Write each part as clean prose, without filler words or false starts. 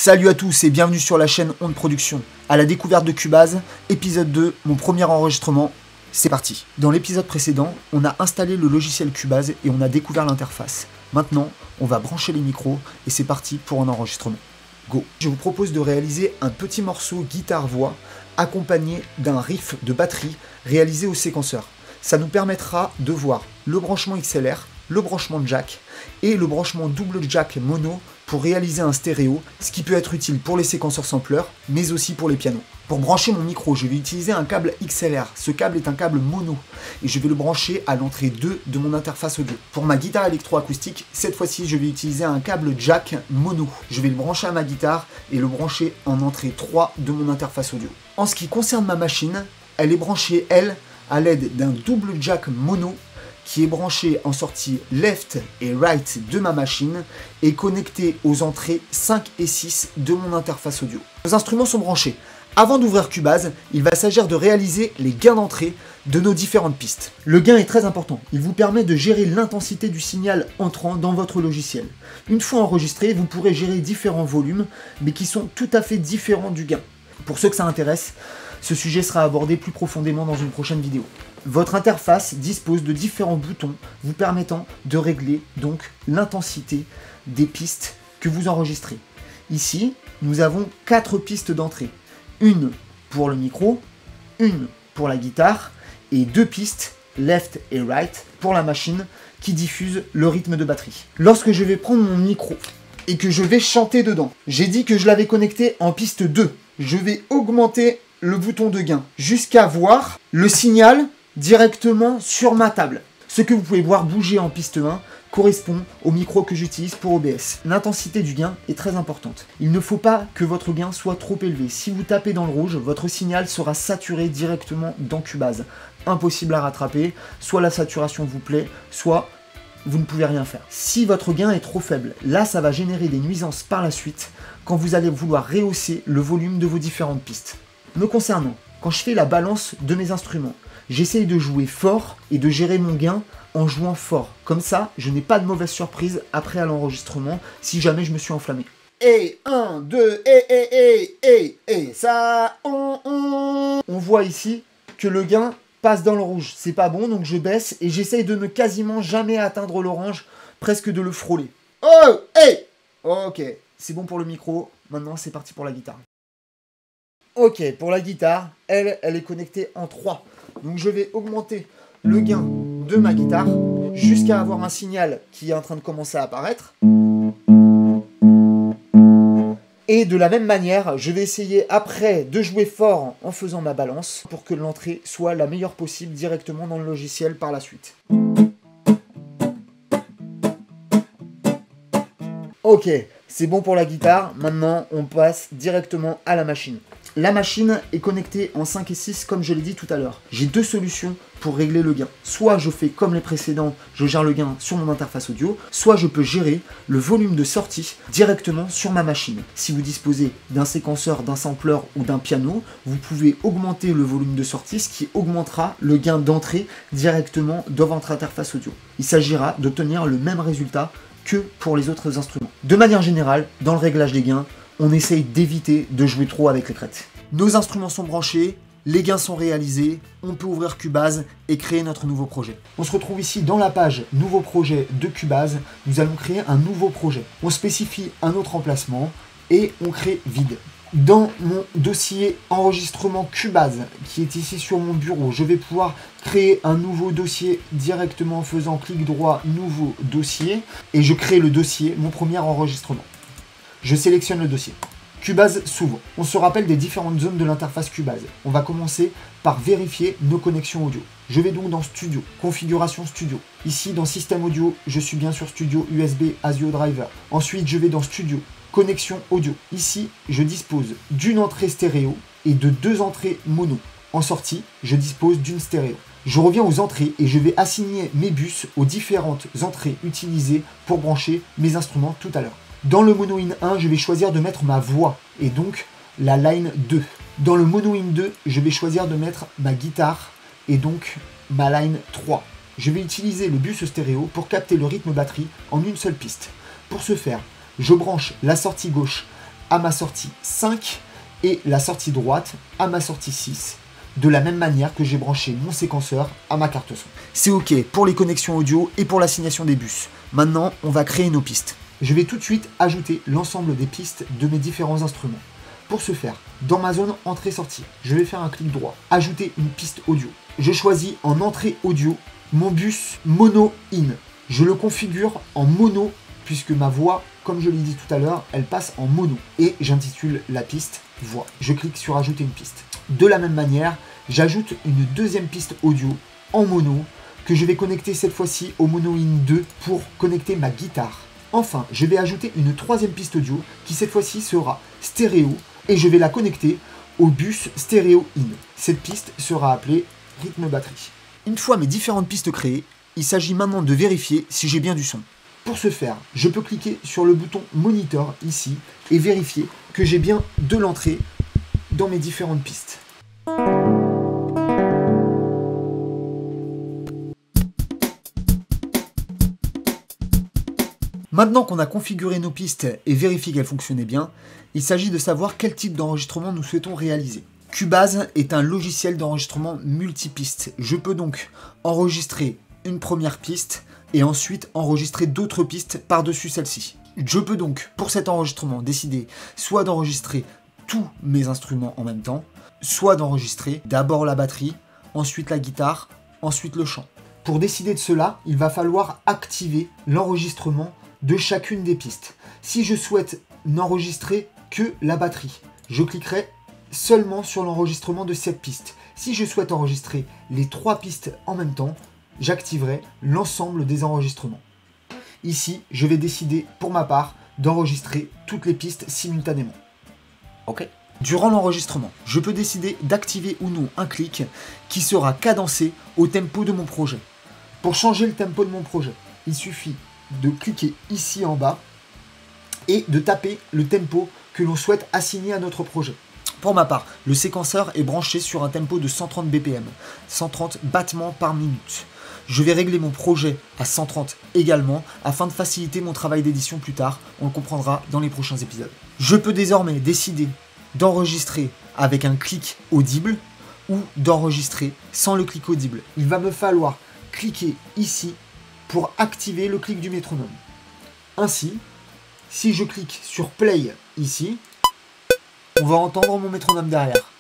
Salut à tous et bienvenue sur la chaîne Onde Production. À la découverte de Cubase, épisode 2, mon premier enregistrement, c'est parti. Dans l'épisode précédent, on a installé le logiciel Cubase et on a découvert l'interface. Maintenant, on va brancher les micros et c'est parti pour un enregistrement. Go. Je vous propose de réaliser un petit morceau guitare-voix accompagné d'un riff de batterie réalisé au séquenceur. Ça nous permettra de voir le branchement XLR, le branchement jack et le branchement double jack mono pour réaliser un stéréo, ce qui peut être utile pour les séquenceurs sampleurs, mais aussi pour les pianos. Pour brancher mon micro, je vais utiliser un câble XLR. Ce câble est un câble mono et je vais le brancher à l'entrée 2 de mon interface audio. Pour ma guitare électroacoustique, cette fois-ci, je vais utiliser un câble jack mono. Je vais le brancher à ma guitare et le brancher en entrée 3 de mon interface audio. En ce qui concerne ma machine, elle est branchée, elle, à l'aide d'un double jack mono qui est branché en sortie left et right de ma machine et connecté aux entrées 5 et 6 de mon interface audio. Nos instruments sont branchés. Avant d'ouvrir Cubase, il va s'agir de réaliser les gains d'entrée de nos différentes pistes. Le gain est très important. Il vous permet de gérer l'intensité du signal entrant dans votre logiciel. Une fois enregistré, vous pourrez gérer différents volumes, mais qui sont tout à fait différents du gain. Pour ceux que ça intéresse, ce sujet sera abordé plus profondément dans une prochaine vidéo. Votre interface dispose de différents boutons vous permettant de régler donc l'intensité des pistes que vous enregistrez. Ici, nous avons 4 pistes d'entrée. Une pour le micro, une pour la guitare et 2 pistes left et right pour la machine qui diffuse le rythme de batterie. Lorsque je vais prendre mon micro et que je vais chanter dedans, j'ai dit que je l'avais connecté en piste 2. Je vais augmenter le bouton de gain jusqu'à voir le signal directement sur ma table. Ce que vous pouvez voir bouger en piste 1 correspond au micro que j'utilise pour OBS. L'intensité du gain est très importante. Il ne faut pas que votre gain soit trop élevé. Si vous tapez dans le rouge, votre signal sera saturé directement dans Cubase. Impossible à rattraper, soit la saturation vous plaît, soit vous ne pouvez rien faire. Si votre gain est trop faible, là ça va générer des nuisances par la suite quand vous allez vouloir rehausser le volume de vos différentes pistes. Me concernant, quand je fais la balance de mes instruments, j'essaye de jouer fort et de gérer mon gain en jouant fort. Comme ça, je n'ai pas de mauvaise surprise après à l'enregistrement si jamais je me suis enflammé. Et 1, 2, et ça, on voit ici que le gain passe dans le rouge. C'est pas bon, donc je baisse et j'essaye de ne quasiment jamais atteindre l'orange, presque de le frôler. Oh, hey! Ok, c'est bon pour le micro. Maintenant, c'est parti pour la guitare. Ok, pour la guitare, elle est connectée en 3. Donc je vais augmenter le gain de ma guitare jusqu'à avoir un signal qui est en train de commencer à apparaître. Et de la même manière, je vais essayer après de jouer fort en faisant ma balance pour que l'entrée soit la meilleure possible directement dans le logiciel par la suite. Ok, c'est bon pour la guitare. Maintenant, on passe directement à la machine. La machine est connectée en 5 et 6 comme je l'ai dit tout à l'heure. J'ai 2 solutions pour régler le gain. Soit je fais comme les précédents, je gère le gain sur mon interface audio, soit je peux gérer le volume de sortie directement sur ma machine. Si vous disposez d'un séquenceur, d'un sampler ou d'un piano, vous pouvez augmenter le volume de sortie, ce qui augmentera le gain d'entrée directement dans votre interface audio. Il s'agira d'obtenir le même résultat que pour les autres instruments. De manière générale, dans le réglage des gains, on essaye d'éviter de jouer trop avec les crêtes. Nos instruments sont branchés, les gains sont réalisés, on peut ouvrir Cubase et créer notre nouveau projet. On se retrouve ici dans la page Nouveau projet de Cubase. Nous allons créer un nouveau projet. On spécifie un autre emplacement et on crée vide. Dans mon dossier enregistrement Cubase, qui est ici sur mon bureau, je vais pouvoir créer un nouveau dossier directement en faisant clic droit, nouveau dossier, et je crée le dossier, mon premier enregistrement. Je sélectionne le dossier. Cubase s'ouvre. On se rappelle des différentes zones de l'interface Cubase. On va commencer par vérifier nos connexions audio. Je vais donc dans Studio, Configuration Studio. Ici, dans Système Audio, je suis bien sur Studio USB ASIO Driver. Ensuite, je vais dans Studio, Connexion Audio. Ici, je dispose d'une entrée stéréo et de 2 entrées mono. En sortie, je dispose d'une stéréo. Je reviens aux entrées et je vais assigner mes bus aux différentes entrées utilisées pour brancher mes instruments tout à l'heure. Dans le Mono In 1, je vais choisir de mettre ma voix et donc la line 2. Dans le Mono In 2, je vais choisir de mettre ma guitare et donc ma line 3. Je vais utiliser le bus stéréo pour capter le rythme batterie en une seule piste. Pour ce faire, je branche la sortie gauche à ma sortie 5 et la sortie droite à ma sortie 6. De la même manière que j'ai branché mon séquenceur à ma carte son. C'est ok pour les connexions audio et pour l'assignation des bus. Maintenant, on va créer nos pistes. Je vais tout de suite ajouter l'ensemble des pistes de mes différents instruments. Pour ce faire, dans ma zone entrée-sortie, je vais faire un clic droit, ajouter une piste audio. Je choisis en entrée audio mon bus mono in. Je le configure en mono puisque ma voix, comme je l'ai dit tout à l'heure, elle passe en mono. Et j'intitule la piste voix. Je clique sur ajouter une piste. De la même manière, j'ajoute une deuxième piste audio en mono que je vais connecter cette fois-ci au mono in 2 pour connecter ma guitare. Enfin, je vais ajouter une troisième piste audio qui cette fois-ci sera stéréo et je vais la connecter au bus stéréo in. Cette piste sera appelée rythme batterie. Une fois mes différentes pistes créées, il s'agit maintenant de vérifier si j'ai bien du son. Pour ce faire, je peux cliquer sur le bouton monitor ici et vérifier que j'ai bien de l'entrée dans mes différentes pistes. Maintenant qu'on a configuré nos pistes et vérifié qu'elles fonctionnaient bien, il s'agit de savoir quel type d'enregistrement nous souhaitons réaliser. Cubase est un logiciel d'enregistrement multipiste. Je peux donc enregistrer une première piste et ensuite enregistrer d'autres pistes par-dessus celle-ci. Je peux donc, pour cet enregistrement, décider soit d'enregistrer tous mes instruments en même temps, soit d'enregistrer d'abord la batterie, ensuite la guitare, ensuite le chant. Pour décider de cela, il va falloir activer l'enregistrement de chacune des pistes. Si je souhaite n'enregistrer que la batterie, je cliquerai seulement sur l'enregistrement de cette piste. Si je souhaite enregistrer les 3 pistes en même temps, j'activerai l'ensemble des enregistrements. Ici, je vais décider pour ma part d'enregistrer toutes les pistes simultanément. Ok. Durant l'enregistrement, je peux décider d'activer ou non un clic qui sera cadencé au tempo de mon projet. Pour changer le tempo de mon projet, il suffit de cliquer ici en bas et de taper le tempo que l'on souhaite assigner à notre projet. Pour ma part, le séquenceur est branché sur un tempo de 130 BPM, 130 battements par minute. Je vais régler mon projet à 130 également, afin de faciliter mon travail d'édition plus tard, on le comprendra dans les prochains épisodes. Je peux désormais décider d'enregistrer avec un clic audible ou d'enregistrer sans le clic audible. Il va me falloir cliquer ici pour activer le clic du métronome. Ainsi, si je clique sur play ici, on va entendre mon métronome derrière.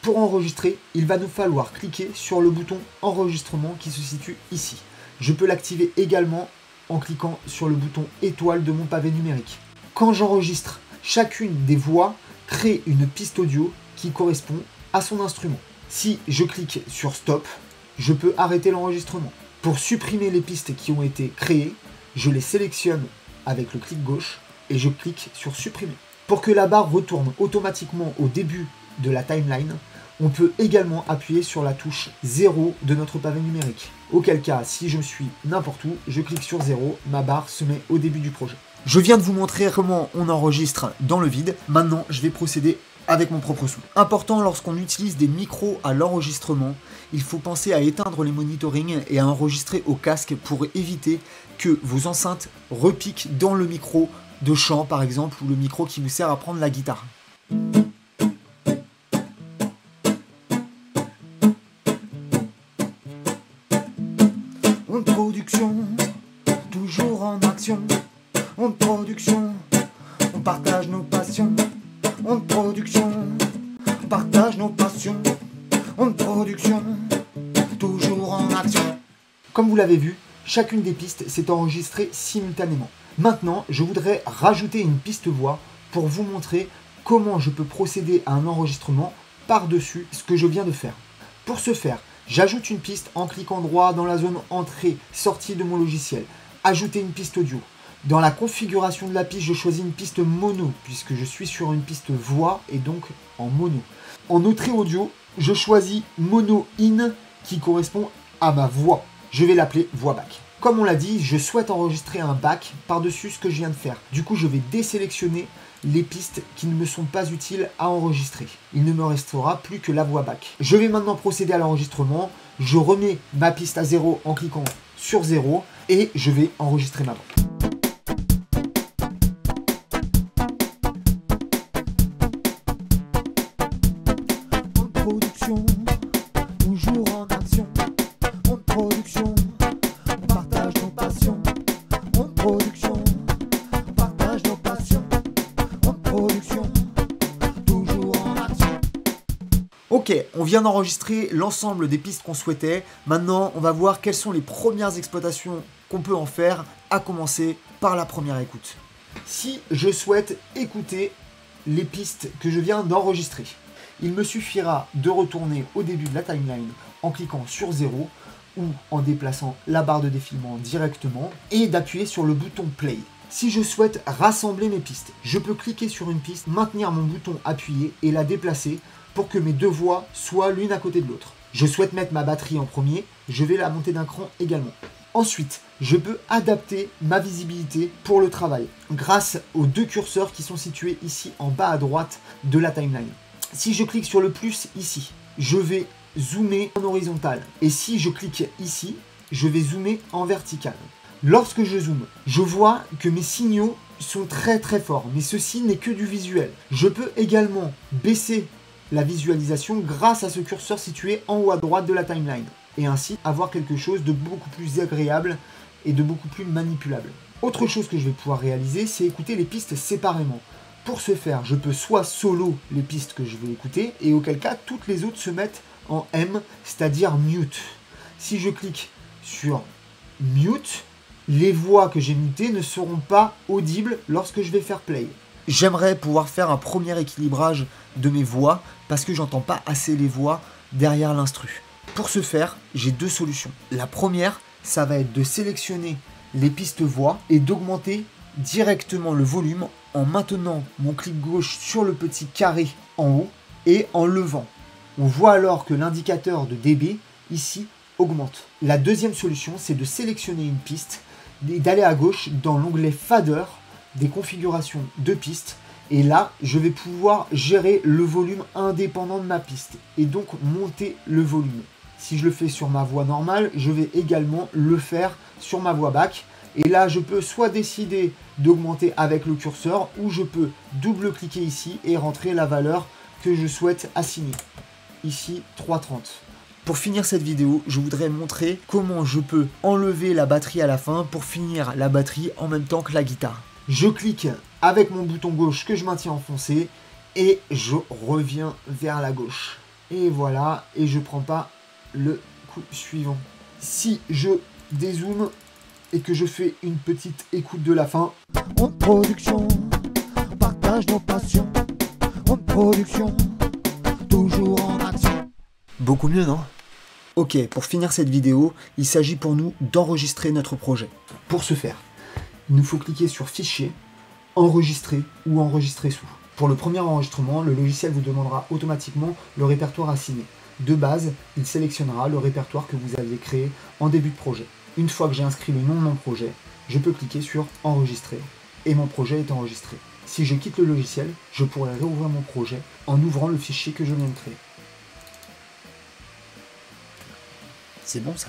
Pour enregistrer, il va nous falloir cliquer sur le bouton enregistrement qui se situe ici. Je peux l'activer également en cliquant sur le bouton étoile de mon pavé numérique. Quand j'enregistre, chacune des voix crée une piste audio qui correspond à son instrument. Si je clique sur stop, je peux arrêter l'enregistrement. Pour supprimer les pistes qui ont été créées, je les sélectionne avec le clic gauche et je clique sur supprimer. Pour que la barre retourne automatiquement au début de la timeline, on peut également appuyer sur la touche 0 de notre pavé numérique. Auquel cas, si je suis n'importe où, je clique sur 0, ma barre se met au début du projet. Je viens de vous montrer comment on enregistre dans le vide. Maintenant, je vais procéder avec mon propre son. Important, lorsqu'on utilise des micros à l'enregistrement, il faut penser à éteindre les monitorings et à enregistrer au casque pour éviter que vos enceintes repiquent dans le micro de chant par exemple, ou le micro qui vous sert à prendre la guitare. En production, toujours en action. En production, on partage nos passions. En production, on partage nos passions. En production, toujours en action. Comme vous l'avez vu, chacune des pistes s'est enregistrée simultanément. Maintenant, je voudrais rajouter une piste voix pour vous montrer comment je peux procéder à un enregistrement par-dessus ce que je viens de faire. Pour ce faire, j'ajoute une piste en cliquant droit dans la zone entrée-sortie de mon logiciel. Ajouter une piste audio. Dans la configuration de la piste, je choisis une piste mono puisque je suis sur une piste voix et donc en mono. En entrée audio, je choisis mono in qui correspond à ma voix. Je vais l'appeler voix back. Comme on l'a dit, je souhaite enregistrer un back par-dessus ce que je viens de faire. Du coup, je vais désélectionner les pistes qui ne me sont pas utiles à enregistrer. Il ne me restera plus que la voix back. Je vais maintenant procéder à l'enregistrement. Je remets ma piste à 0 en cliquant sur 0 et je vais enregistrer ma voix. production, toujours en action. On production, partage nos passions. On production, partage nos passions. On production, toujours en action. Ok, on vient d'enregistrer l'ensemble des pistes qu'on souhaitait. Maintenant, on va voir quelles sont les premières exploitations qu'on peut en faire, à commencer par la première écoute. Si je souhaite écouter les pistes que je viens d'enregistrer, il me suffira de retourner au début de la timeline en cliquant sur 0 ou en déplaçant la barre de défilement directement et d'appuyer sur le bouton play. Si je souhaite rassembler mes pistes, je peux cliquer sur une piste, maintenir mon bouton appuyé et la déplacer pour que mes deux voix soient l'une à côté de l'autre. Je souhaite mettre ma batterie en premier, je vais la monter d'un cran également. Ensuite, je peux adapter ma visibilité pour le travail grâce aux deux curseurs qui sont situés ici en bas à droite de la timeline. Si je clique sur le plus ici, je vais zoomer en horizontal. Et si je clique ici, je vais zoomer en vertical. Lorsque je zoome, je vois que mes signaux sont très forts, mais ceci n'est que du visuel. Je peux également baisser la visualisation grâce à ce curseur situé en haut à droite de la timeline. Et ainsi avoir quelque chose de beaucoup plus agréable et de beaucoup plus manipulable. Autre chose que je vais pouvoir réaliser, c'est écouter les pistes séparément. Pour ce faire, je peux soit solo les pistes que je veux écouter, et auquel cas, toutes les autres se mettent en M, c'est-à-dire mute. Si je clique sur mute, les voix que j'ai mutées ne seront pas audibles lorsque je vais faire play. J'aimerais pouvoir faire un premier équilibrage de mes voix, parce que j'entends pas assez les voix derrière l'instru. Pour ce faire, j'ai deux solutions. La première, ça va être de sélectionner les pistes voix et d'augmenter directement le volume en maintenant mon clic gauche sur le petit carré en haut et en levant. On voit alors que l'indicateur de dB ici augmente. La deuxième solution, c'est de sélectionner une piste et d'aller à gauche dans l'onglet Fader des configurations de pistes. Et là, je vais pouvoir gérer le volume indépendant de ma piste et donc monter le volume. Si je le fais sur ma voix normale, je vais également le faire sur ma voix back. Et là, je peux soit décider d'augmenter avec le curseur ou je peux double-cliquer ici et rentrer la valeur que je souhaite assigner. Ici, 3,30. Pour finir cette vidéo, je voudrais montrer comment je peux enlever la batterie à la fin pour finir la batterie en même temps que la guitare. Je clique avec mon bouton gauche que je maintiens enfoncé et je reviens vers la gauche. Et voilà, et je prends pas le coup suivant. Si je dézoome et que je fais une petite écoute de la fin. En production, partage nos passions. En production, toujours en action. Beaucoup mieux, non? Ok, pour finir cette vidéo, il s'agit pour nous d'enregistrer notre projet. Pour ce faire, il nous faut cliquer sur Fichier, Enregistrer ou Enregistrer sous. Pour le premier enregistrement, le logiciel vous demandera automatiquement le répertoire assigné. De base, il sélectionnera le répertoire que vous aviez créé en début de projet. Une fois que j'ai inscrit le nom de mon projet, je peux cliquer sur Enregistrer et mon projet est enregistré. Si je quitte le logiciel, je pourrai réouvrir mon projet en ouvrant le fichier que je viens de créer. C'est bon ça.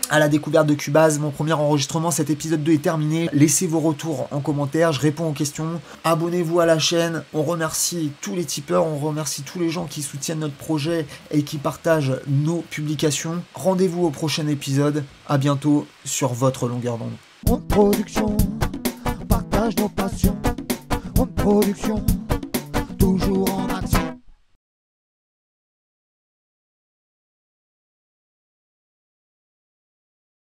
À la découverte de Cubase, mon premier enregistrement, cet épisode 2 est terminé. Laissez vos retours en commentaire, je réponds aux questions. Abonnez-vous à la chaîne, on remercie tous les tipeurs, on remercie tous les gens qui soutiennent notre projet et qui partagent nos publications. Rendez-vous au prochain épisode, à bientôt sur votre longueur d'onde. En production, partage nos passions. En production, toujours en